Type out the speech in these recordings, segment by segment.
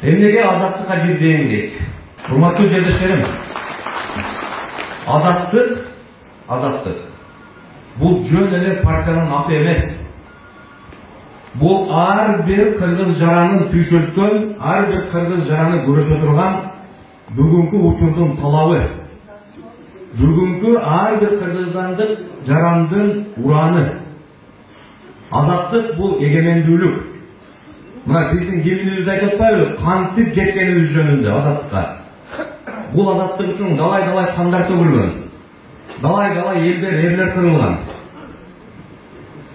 Emnege azatlıkka bir değindik. Hurmatlı jerdешlerim, azatlık. Bu жөн эле партиянын аты эмес. Bu ар bir Kırgız жаранын түйшөлткөн, ар bir Kırgız жараны көрөшө турган бүгүнкү учурдун талабы. Бүгүнкү ар bir Kırgızстандык жарандын ураны. Азаттык бул эгемендүүлүк. Мына биздин кимдигибизди айтып атпайбы? Кантип жеткенибиз жөнүндө азаттыкка. Бул азаттык үчүн далай-далай кандар төгүлгөн. Далай-далай элдер, эрлер кырылган.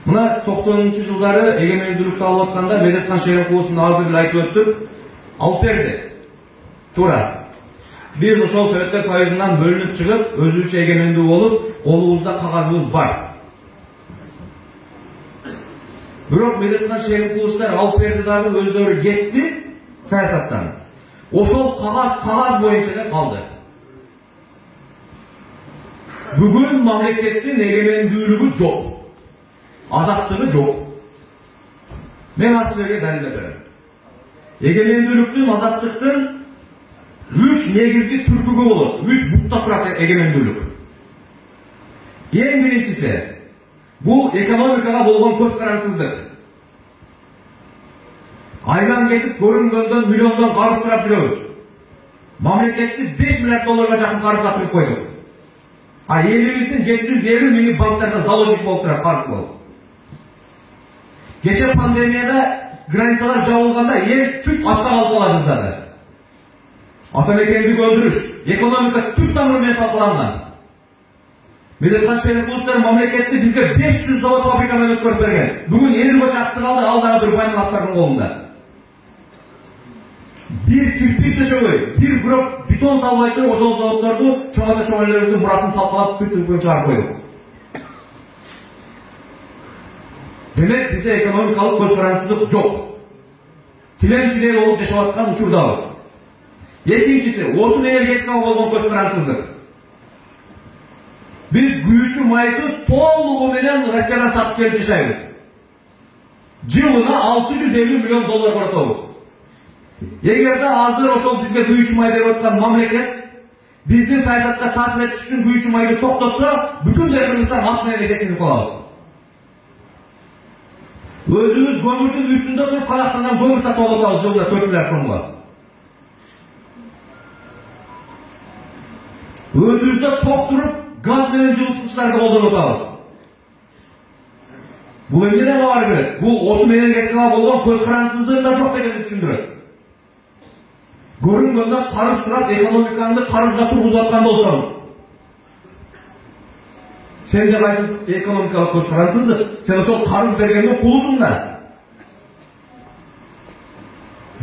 Мына 90-жылдары эгемендүүлүктү алып атканда Медеткан Шериковдун азыр эле айтып өттүк. Алып берди. Туура. Биз ошол Советтер Союзунан бөлүнүп чыгып, өзүбүзчө эгемендүү болуп, колубузда кагазыбыз бар. Бирок Медеткан Шериковдуктар алып берди дагы өздөрү кетти саясаттан. Ошол кагаз боюнча эле калды. Бүгүн мамлекеттин эгемендүүлүгү жок. Азаттыгы жок. Мен силерге далилдеп берем. Эгемендүүлүктүн, азаттыктын 3 негизги түркүгү болот. 3 бутта турат эгемендүүлүк. Эң биринчиси бул экономикага болгон көз карансыздык. Айдан кетип көрүнгөндөн миллиондон карыз сурап жүрөбүз. Мамлекетти 5 миллиард долларга жакын карыз сатып койдук. А элибиздин 750 миң банктарда заложник болуп турат карыз болуп. Geçen pandemiyada granitsalar jabılganda yer çüt açta kalıp kala жаздады. Atamekendik öldürüş, ekonomika tüt tamırmaya tatlangan. Medetkan Şeриковдуктар mamleketli bizge 500 zavod fabrika mevcut көрүп берген. Bugün eri koç aktı kaldı, alдағы Дүрбайдын аттарының қолында. Bir kirpiç döşөгөй, bir grup beton salбайды, ошол заводдорду чоңата-чоңайларыбыздын бурасын талкалап түп-түпкөн чыгарып койдук. Demek bizde ekonomikалық көз карансыздык жок. Тиленчидей болуп жашап аткан учурдабыз. Экинчиси, отун энергетикага болгон көз карансыздык. Biz күйүүчү майды толугу менен Россиядан сатып келип жашайбыз. Жылына 650 миллион доллар коротобуз. Эгерде азыр ошол бизге күйүүчү май берип аткан мамлекет биздин саясатка таасир этиш үчүн күйүүчү майды токтотсо, бүтүндөй Кыргызстан ат менен эшектенип калабыз. Özümüz kömürün üstünde durup Kazakistan'dan kömür satып alıyoruz жылда 4 milyar so'mga. Özümüzde tok durup gaz veren жылытқыштарды колдонуп. Bu emneden var biri. Bu otun energetikaga болгон көз карансыздыгы да жок дегенди түшүндүрөт. Көрүнгөндө карыз сурап экономиканы карызга тургузуп аткан болсоң, sen de kaysiz ekonomikalık көз карансыздык, sen ошол карыз бергендин кулусуң да.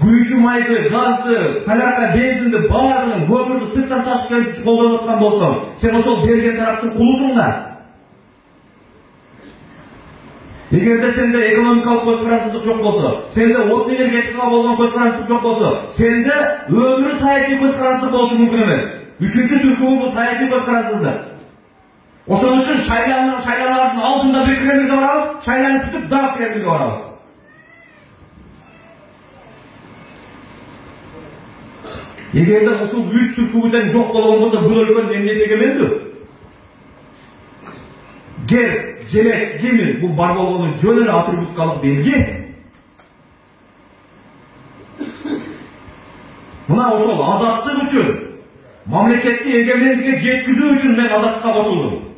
Күйүүчү майды, газды, солярка, бензинди, баарын, көмүрдү сырттан ташып келип колдонуп аткан болсоң, sen ошол берген тараптын кулусуң да. Эгерде сенде экономикалык көз карансыздык жок болсо, сенде отун энергетикага болгон көз карансыздык жок болсо, сенде өмүрү саясий көз карансыздык болушу мүмкүн эмес. Үчүнчү түркүбү бул саясий көз карансыздык. Ошон үчүн шайланалардын алдында bir Кремльге барабыз, шайланып бүтүп дагы Кремльге барабыз. Эгерде ушул 3 түркүбүдөн жок болгон болсо, бул өлкөнүн эмнеси эгемендүү? Гер, желек, кемир бул бар болгону жөн эле атрибуткалык белги. Мына ошол азаттык үчүн, мамлекетти эгемендикке жеткизүү үчүн мен азаттыкка кошулдум.